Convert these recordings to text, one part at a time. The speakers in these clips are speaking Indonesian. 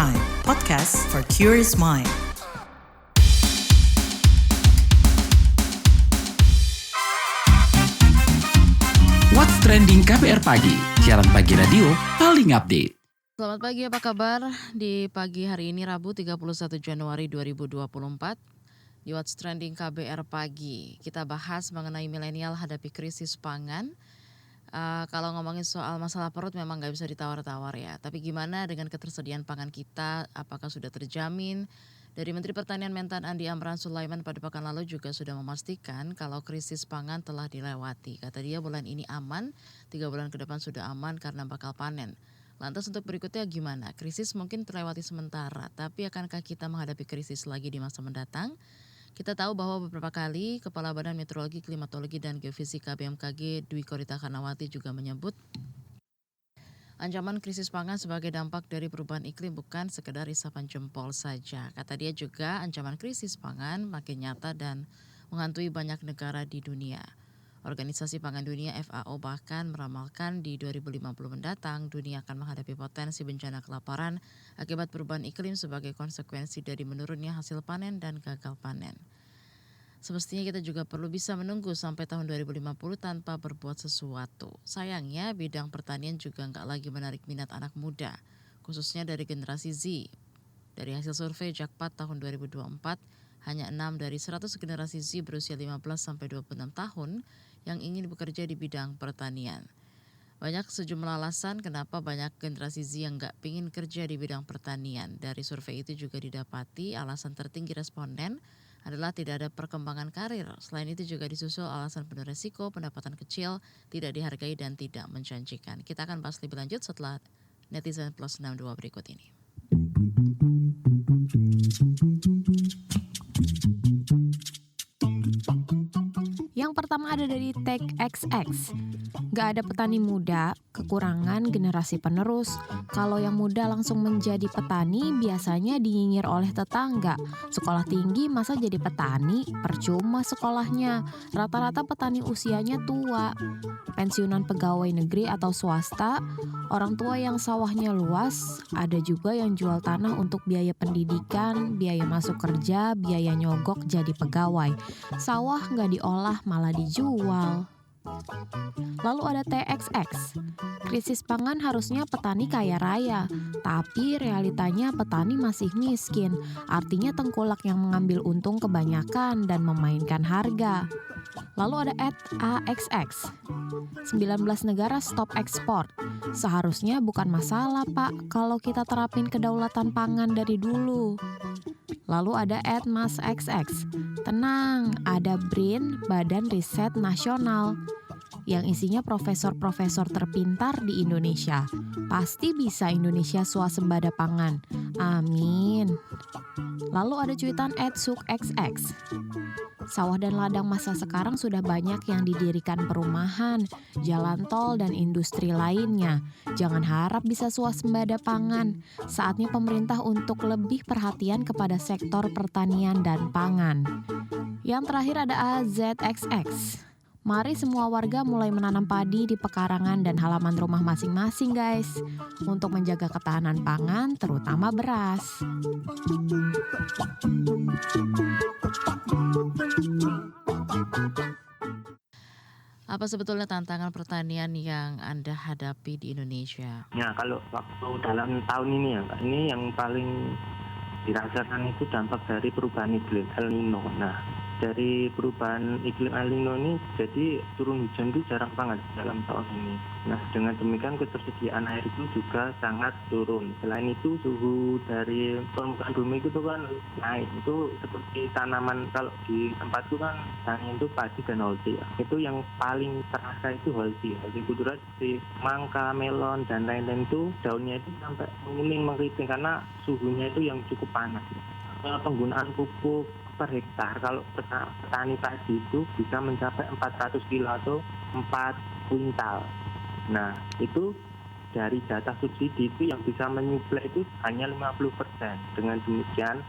Prime, podcast for curious mind. What's Trending KBR Pagi, siaran pagi radio paling update. Selamat pagi, apa kabar? Di pagi hari ini Rabu 31 Januari 2024 di What's Trending KBR Pagi kita bahas mengenai milenial hadapi krisis pangan. Kalau ngomongin soal masalah perut memang nggak bisa ditawar-tawar ya. Tapi gimana dengan ketersediaan pangan kita? Apakah sudah terjamin? Dari Menteri Pertanian Mentan Andi Amran Sulaiman pada pekan lalu juga sudah memastikan kalau krisis pangan telah dilewati. Kata dia bulan ini aman, 3 bulan ke depan sudah aman karena bakal panen. Lantas untuk berikutnya gimana? Krisis mungkin terlewati sementara, tapi akankah kita menghadapi krisis lagi di masa mendatang? Kita tahu bahwa beberapa kali Kepala Badan Meteorologi, Klimatologi, dan Geofisika BMKG Dwi Korita Karnawati juga menyebut ancaman krisis pangan sebagai dampak dari perubahan iklim bukan sekedar isapan jempol saja. Kata dia juga ancaman krisis pangan makin nyata dan menghantui banyak negara di dunia. Organisasi Pangan Dunia FAO bahkan meramalkan di 2050 mendatang dunia akan menghadapi potensi bencana kelaparan akibat perubahan iklim sebagai konsekuensi dari menurunnya hasil panen dan gagal panen. Semestinya kita juga perlu bisa menunggu sampai tahun 2050 tanpa berbuat sesuatu. Sayangnya bidang pertanian juga nggak lagi menarik minat anak muda, khususnya dari generasi Z. Dari hasil survei Jakpat tahun 2024, hanya 6 dari 100 generasi Z berusia 15-26 tahun yang ingin bekerja di bidang pertanian. Banyak sejumlah alasan kenapa banyak generasi Z yang nggak pingin kerja di bidang pertanian. Dari survei itu juga didapati alasan tertinggi responden adalah tidak ada perkembangan karir. Selain itu juga disusul alasan penuh resiko, pendapatan kecil, tidak dihargai dan tidak menjanjikan. Kita akan bahas lebih lanjut setelah Netizen Plus 62 berikut ini. Yang pertama ada dari TechXX. Gak ada petani muda, kekurangan generasi penerus. Kalau yang muda langsung menjadi petani biasanya dinyinyir oleh tetangga. Sekolah tinggi masa jadi petani? Percuma sekolahnya. Rata-rata petani usianya tua. Pensiunan pegawai negeri atau swasta, orang tua yang sawahnya luas, ada juga yang jual tanah untuk biaya pendidikan, biaya masuk kerja, biaya nyogok jadi pegawai. Sawah nggak diolah malah dijual. Lalu ada TXX. Krisis pangan harusnya petani kaya raya, tapi realitanya petani masih miskin. Artinya tengkulak yang mengambil untung kebanyakan dan memainkan harga. Lalu ada @AXX. 19 negara stop ekspor. Seharusnya bukan masalah, Pak, kalau kita terapin kedaulatan pangan dari dulu. Lalu ada @MasXX. Tenang, ada BRIN, Badan Riset Nasional, yang isinya profesor-profesor terpintar di Indonesia. Pasti bisa Indonesia swasembada pangan. Amin. Lalu ada cuitan @SukXX. Sawah dan ladang masa sekarang sudah banyak yang didirikan perumahan, jalan tol, dan industri lainnya. Jangan harap bisa swasembada pangan. Saatnya pemerintah untuk lebih perhatian kepada sektor pertanian dan pangan. Yang terakhir ada AZXX. Mari semua warga mulai menanam padi di pekarangan dan halaman rumah masing-masing, guys, untuk menjaga ketahanan pangan, terutama beras. Apa sebetulnya tantangan pertanian yang Anda hadapi di Indonesia? Ya, kalau waktu dalam tahun ini ya, Pak, ini yang paling dirasakan itu dampak dari perubahan iklim El Nino. Nah, dari perubahan iklim El Nino ini jadi turun hujan itu jarang banget dalam tahun ini. Nah, dengan demikian ketersediaan air itu juga sangat turun. Selain itu suhu dari permukaan bumi itu kan naik. Itu seperti tanaman, kalau di tempatku kan tanaman itu padi dan holti ya. Itu yang paling terasa itu holti. Holti kultura seperti mangga, melon dan lain-lain itu daunnya itu sampai menguning mengkeriting karena suhunya itu yang cukup panas. Penggunaan pupuk per hektar kalau petani padi itu bisa mencapai 400 kilo atau 4 kuintal. Nah, itu dari jatah subsidi itu yang bisa menyuplai itu hanya 50%. Dengan demikian,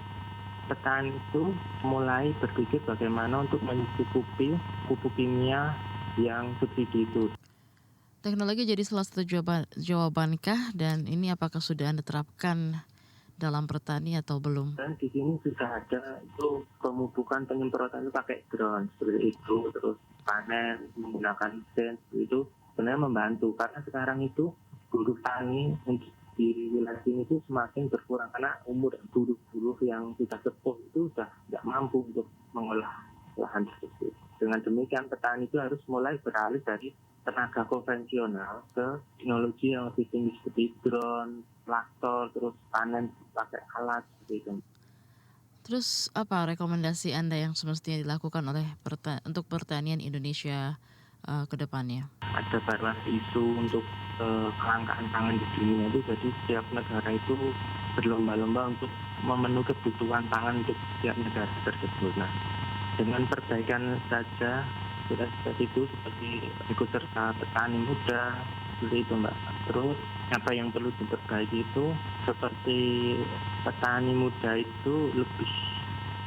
petani itu mulai berpikir bagaimana untuk mencukupi pupuk kimia yang subsidi itu. Teknologi jadi salah satu jawabankah, dan ini apakah sudah Anda terapkan dalam bertani atau belum? Dan di sini sudah ada itu pemupukan penyemprotan itu pakai drone seperti itu, terus panen menggunakan mesin itu sebenarnya membantu karena sekarang itu buruh tani untuk di wilayah sini itu semakin berkurang karena umur buruh-buruh yang sudah sepuh itu sudah tidak mampu untuk mengolah lahan tersebut. Dengan demikian petani itu harus mulai beralih dari tenaga konvensional ke teknologi yang lebih tinggi seperti drone, traktor, terus panen pakai alat seperti itu. Terus apa rekomendasi Anda yang semestinya dilakukan oleh untuk pertanian Indonesia ke depannya? Ada baruan isu untuk kelangkaan pangan di dunia itu, jadi setiap negara itu berlomba-lomba untuk memenuhi kebutuhan pangan untuk setiap negara tersebut. Nah, dengan perbaikan saja sudah seperti itu, seperti ikut serta petani muda seperti itu Mbak. Terus apa yang perlu diperbaiki itu seperti petani muda itu lebih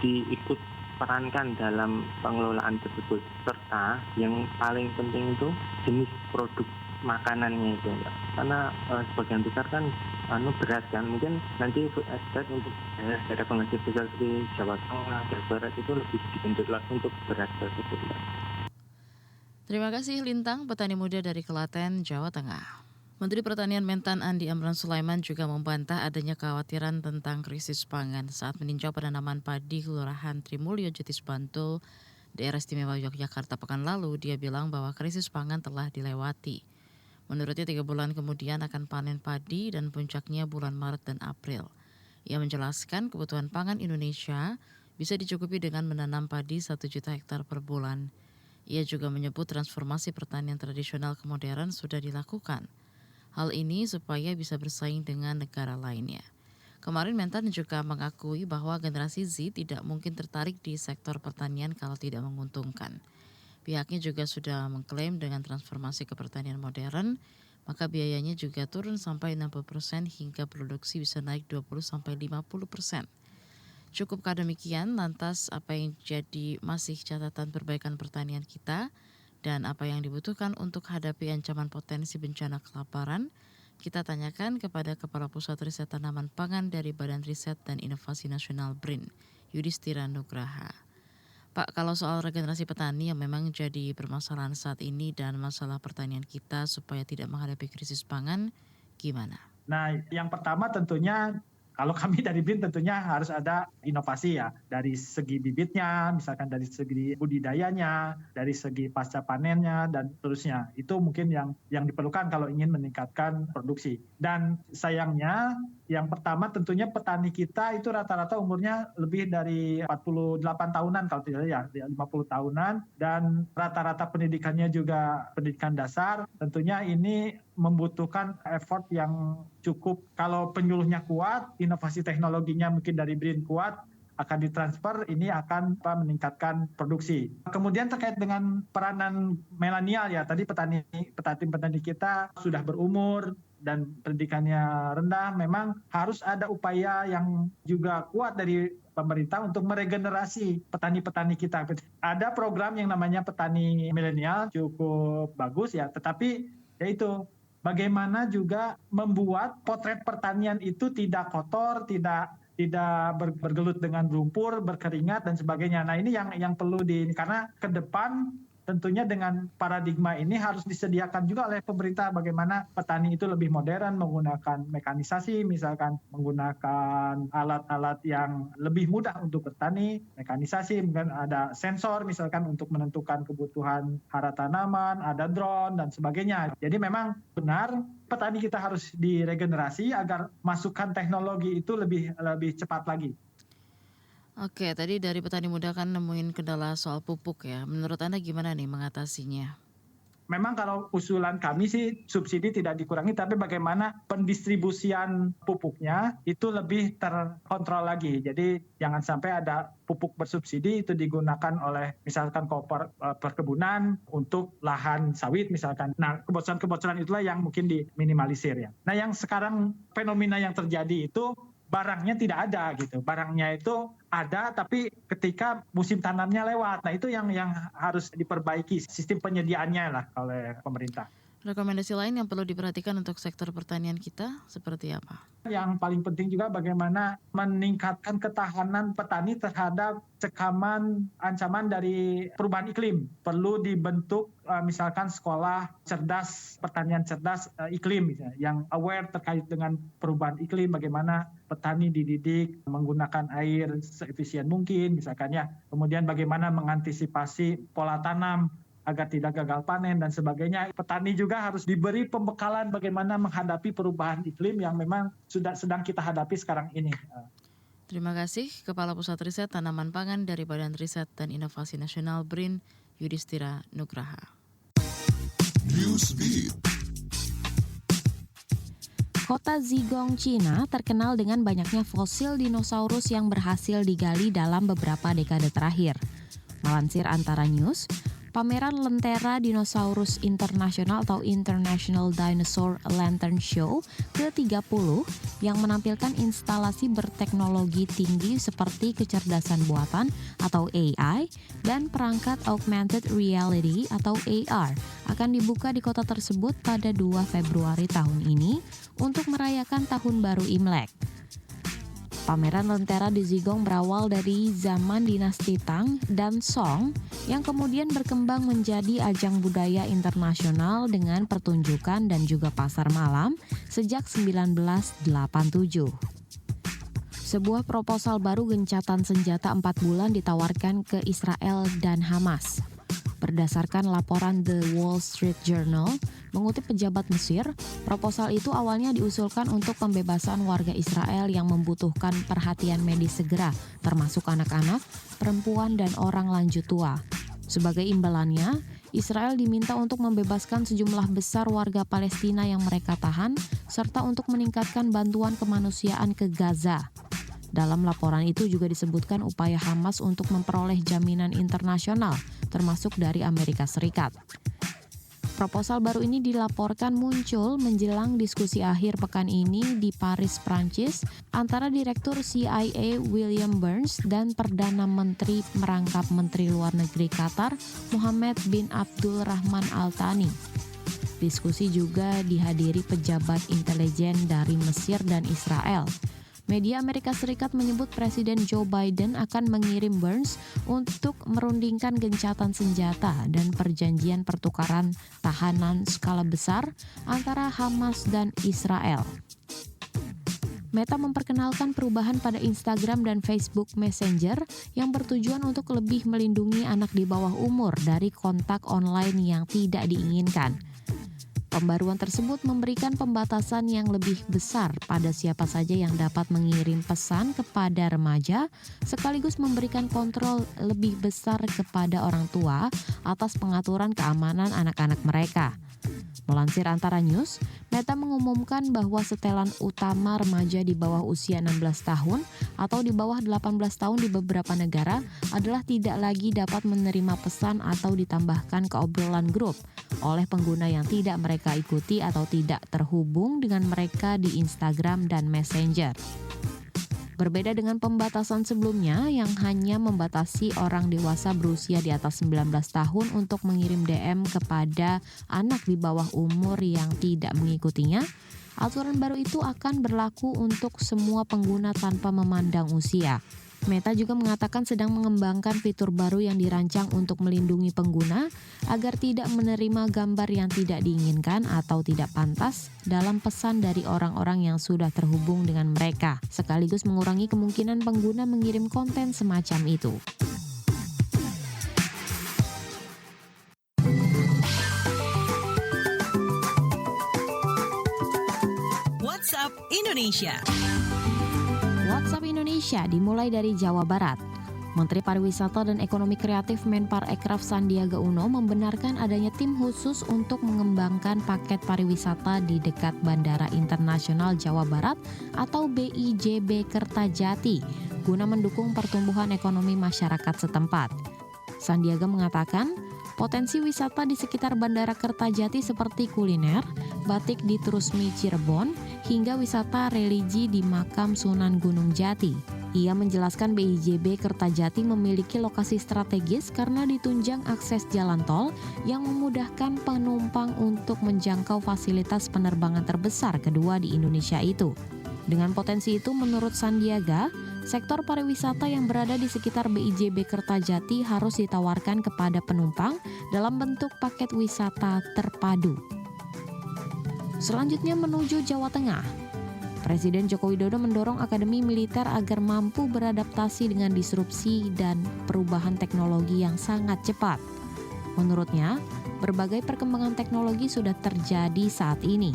diikut perankan dalam pengelolaan tersebut, serta yang paling penting itu jenis produk makanannya itu Mbak. Karena sebagian besar kan beras kan, mungkin nanti food estate untuk daerah penghasil besar seperti Jawa Tengah, Jawa Barat itu lebih dibentuk lagi untuk beras tersebut Mbak. Terima kasih Lintang, petani muda dari Klaten, Jawa Tengah. Menteri Pertanian Mentan Andi Amran Sulaiman juga membantah adanya kekhawatiran tentang krisis pangan saat meninjau penanaman padi Kelurahan Trimulyo Jetis Bantul, Daerah Istimewa Yogyakarta pekan lalu. Dia bilang bahwa krisis pangan telah dilewati. Menurutnya 3 bulan kemudian akan panen padi dan puncaknya bulan Maret dan April. Ia menjelaskan kebutuhan pangan Indonesia bisa dicukupi dengan menanam padi 1 juta hektar per bulan. Ia juga menyebut transformasi pertanian tradisional ke modern sudah dilakukan. Hal ini supaya bisa bersaing dengan negara lainnya. Kemarin Mentan juga mengakui bahwa generasi Z tidak mungkin tertarik di sektor pertanian kalau tidak menguntungkan. Pihaknya juga sudah mengklaim dengan transformasi ke pertanian modern, maka biayanya juga turun sampai 60% hingga produksi bisa naik 20-50%. Cukupkah demikian? Lantas apa yang jadi masih catatan perbaikan pertanian kita dan apa yang dibutuhkan untuk hadapi ancaman potensi bencana kelaparan? Kita tanyakan kepada Kepala Pusat Riset Tanaman Pangan dari Badan Riset dan Inovasi Nasional BRIN, Yudhistira Nugraha. Pak, kalau soal regenerasi petani yang memang jadi permasalahan saat ini dan masalah pertanian kita supaya tidak menghadapi krisis pangan, gimana? Nah, yang pertama tentunya kalau kami dari BRIN tentunya harus ada inovasi ya. Dari segi bibitnya, misalkan dari segi budidayanya, dari segi pasca panennya, dan seterusnya. Itu mungkin yang diperlukan kalau ingin meningkatkan produksi. Dan sayangnya, yang pertama tentunya petani kita itu rata-rata umurnya lebih dari 48 tahunan kalau tidak ya, 50 tahunan. Dan rata-rata pendidikannya juga pendidikan dasar. Tentunya ini membutuhkan effort yang cukup. Kalau penyuluhnya kuat, inovasi teknologinya mungkin dari BRIN kuat, akan ditransfer, ini akan meningkatkan produksi. Kemudian terkait dengan peranan milenial ya, tadi petani kita sudah berumur dan pendidikannya rendah, memang harus ada upaya yang juga kuat dari pemerintah untuk meregenerasi petani-petani kita. Ada program yang namanya petani milenial, cukup bagus ya, tetapi yaitu bagaimana juga membuat potret pertanian itu tidak kotor, tidak bergelut dengan lumpur, berkeringat dan sebagainya. Nah, ini yang perlu karena ke depan tentunya dengan paradigma ini harus disediakan juga oleh pemerintah bagaimana petani itu lebih modern, menggunakan mekanisasi, misalkan menggunakan alat-alat yang lebih mudah untuk bertani, mekanisasi, mungkin ada sensor misalkan untuk menentukan kebutuhan hara tanaman, ada drone dan sebagainya. Jadi memang benar petani kita harus diregenerasi agar masukan teknologi itu lebih cepat lagi. Oke, tadi dari petani muda kan nemuin kendala soal pupuk ya. Menurut Anda gimana nih mengatasinya? Memang kalau usulan kami sih subsidi tidak dikurangi, tapi bagaimana pendistribusian pupuknya itu lebih terkontrol lagi. Jadi jangan sampai ada pupuk bersubsidi itu digunakan oleh misalkan perkebunan untuk lahan sawit misalkan. Nah, kebocoran-kebocoran itulah yang mungkin diminimalisir ya. Nah, yang sekarang fenomena yang terjadi itu barangnya tidak ada gitu. Barangnya itu ada tapi ketika musim tanamnya lewat. Nah, itu yang harus diperbaiki sistem penyediaannya lah oleh pemerintah. Rekomendasi lain yang perlu diperhatikan untuk sektor pertanian kita seperti apa? Yang paling penting juga bagaimana meningkatkan ketahanan petani terhadap cekaman ancaman dari perubahan iklim. Perlu dibentuk misalkan sekolah cerdas, pertanian cerdas iklim misalnya, yang aware terkait dengan perubahan iklim, bagaimana petani dididik menggunakan air seefisien mungkin misalkan ya. Kemudian bagaimana mengantisipasi pola tanam agar tidak gagal panen dan sebagainya. Petani juga harus diberi pembekalan bagaimana menghadapi perubahan iklim yang memang sedang kita hadapi sekarang ini. Terima kasih Kepala Pusat Riset Tanaman Pangan dari Badan Riset dan Inovasi Nasional BRIN, Yudhistira Nugraha. Kota Zigong, Cina terkenal dengan banyaknya fosil dinosaurus yang berhasil digali dalam beberapa dekade terakhir. Melansir Antara News, pameran Lentera Dinosaurus Internasional atau International Dinosaur Lantern Show ke-30 yang menampilkan instalasi berteknologi tinggi seperti kecerdasan buatan atau AI dan perangkat augmented reality atau AR akan dibuka di kota tersebut pada 2 Februari tahun ini untuk merayakan Tahun Baru Imlek. Pameran Lentera di Zigong berawal dari zaman dinasti Tang dan Song yang kemudian berkembang menjadi ajang budaya internasional dengan pertunjukan dan juga pasar malam sejak 1987. Sebuah proposal baru gencatan senjata 4 bulan ditawarkan ke Israel dan Hamas. Berdasarkan laporan The Wall Street Journal, mengutip pejabat Mesir, proposal itu awalnya diusulkan untuk pembebasan warga Israel yang membutuhkan perhatian medis segera, termasuk anak-anak, perempuan, dan orang lanjut tua. Sebagai imbalannya, Israel diminta untuk membebaskan sejumlah besar warga Palestina yang mereka tahan, serta untuk meningkatkan bantuan kemanusiaan ke Gaza. Dalam laporan itu juga disebutkan upaya Hamas untuk memperoleh jaminan internasional, termasuk dari Amerika Serikat. Proposal baru ini dilaporkan muncul menjelang diskusi akhir pekan ini di Paris, Prancis, antara Direktur CIA William Burns dan Perdana Menteri merangkap Menteri Luar Negeri Qatar, Mohammed bin Abdul Rahman Al Thani. Diskusi juga dihadiri pejabat intelijen dari Mesir dan Israel. Media Amerika Serikat menyebut Presiden Joe Biden akan mengirim Burns untuk merundingkan gencatan senjata dan perjanjian pertukaran tahanan skala besar antara Hamas dan Israel. Meta memperkenalkan perubahan pada Instagram dan Facebook Messenger yang bertujuan untuk lebih melindungi anak di bawah umur dari kontak online yang tidak diinginkan. Pembaruan tersebut memberikan pembatasan yang lebih besar pada siapa saja yang dapat mengirim pesan kepada remaja, sekaligus memberikan kontrol lebih besar kepada orang tua atas pengaturan keamanan anak-anak mereka. Melansir Antara News, Meta mengumumkan bahwa setelan utama remaja di bawah usia 16 tahun atau di bawah 18 tahun di beberapa negara adalah tidak lagi dapat menerima pesan atau ditambahkan ke obrolan grup oleh pengguna yang tidak mereka ikuti atau tidak terhubung dengan mereka di Instagram dan Messenger. Berbeda dengan pembatasan sebelumnya yang hanya membatasi orang dewasa berusia di atas 19 tahun untuk mengirim DM kepada anak di bawah umur yang tidak mengikutinya, aturan baru itu akan berlaku untuk semua pengguna tanpa memandang usia. Meta juga mengatakan sedang mengembangkan fitur baru yang dirancang untuk melindungi pengguna agar tidak menerima gambar yang tidak diinginkan atau tidak pantas dalam pesan dari orang-orang yang sudah terhubung dengan mereka, sekaligus mengurangi kemungkinan pengguna mengirim konten semacam itu. WhatsApp Indonesia. WhatsApp Indonesia dimulai dari Jawa Barat. Menteri Pariwisata dan Ekonomi Kreatif Menparekraf Sandiaga Uno membenarkan adanya tim khusus untuk mengembangkan paket pariwisata di dekat Bandara Internasional Jawa Barat atau BIJB Kertajati guna mendukung pertumbuhan ekonomi masyarakat setempat. Sandiaga mengatakan, potensi wisata di sekitar Bandara Kertajati seperti kuliner, batik di Trusmi Cirebon, hingga wisata religi di Makam Sunan Gunung Jati. Ia menjelaskan BIJB Kertajati memiliki lokasi strategis karena ditunjang akses jalan tol yang memudahkan penumpang untuk menjangkau fasilitas penerbangan terbesar kedua di Indonesia itu. Dengan potensi itu, menurut Sandiaga, sektor pariwisata yang berada di sekitar BIJB Kertajati harus ditawarkan kepada penumpang dalam bentuk paket wisata terpadu. Selanjutnya menuju Jawa Tengah. Presiden Joko Widodo mendorong Akademi Militer agar mampu beradaptasi dengan disrupsi dan perubahan teknologi yang sangat cepat. Menurutnya, berbagai perkembangan teknologi sudah terjadi saat ini,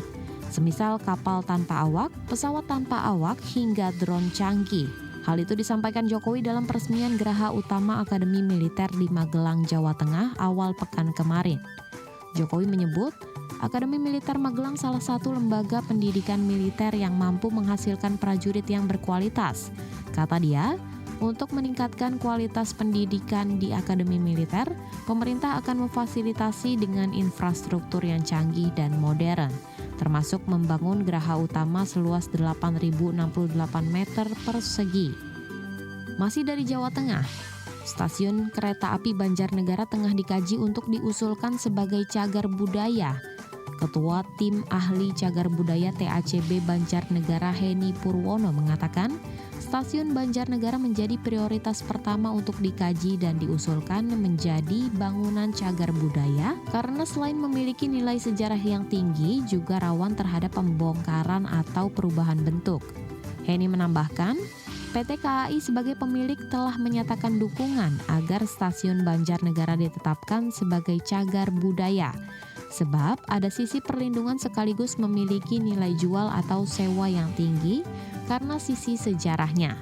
semisal kapal tanpa awak, pesawat tanpa awak, hingga drone canggih. Hal itu disampaikan Jokowi dalam peresmian Geraha Utama Akademi Militer di Magelang, Jawa Tengah awal pekan kemarin. Jokowi menyebut, Akademi Militer Magelang salah satu lembaga pendidikan militer yang mampu menghasilkan prajurit yang berkualitas. Kata dia, untuk meningkatkan kualitas pendidikan di Akademi Militer, pemerintah akan memfasilitasi dengan infrastruktur yang canggih dan modern, termasuk membangun geraha utama seluas 8.068 meter persegi. Masih dari Jawa Tengah, stasiun kereta api Banjarnegara tengah dikaji untuk diusulkan sebagai cagar budaya. Ketua Tim Ahli Cagar Budaya TACB Banjarnegara Heni Purwono mengatakan, stasiun Banjarnegara menjadi prioritas pertama untuk dikaji dan diusulkan menjadi bangunan cagar budaya karena selain memiliki nilai sejarah yang tinggi, juga rawan terhadap pembongkaran atau perubahan bentuk. Heni menambahkan, PT KAI sebagai pemilik telah menyatakan dukungan agar stasiun Banjarnegara ditetapkan sebagai cagar budaya. Sebab ada sisi perlindungan sekaligus memiliki nilai jual atau sewa yang tinggi karena sisi sejarahnya.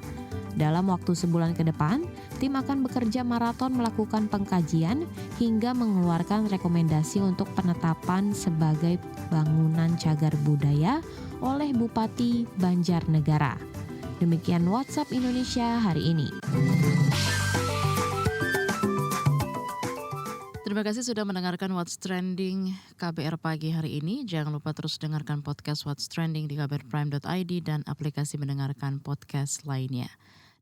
Dalam waktu sebulan ke depan, tim akan bekerja maraton melakukan pengkajian hingga mengeluarkan rekomendasi untuk penetapan sebagai bangunan cagar budaya oleh Bupati Banjarnegara. Demikian WhatsApp Indonesia hari ini. Terima kasih sudah mendengarkan What's Trending KBR Pagi hari ini. Jangan lupa terus dengarkan podcast What's Trending di kbrprime.id dan aplikasi mendengarkan podcast lainnya.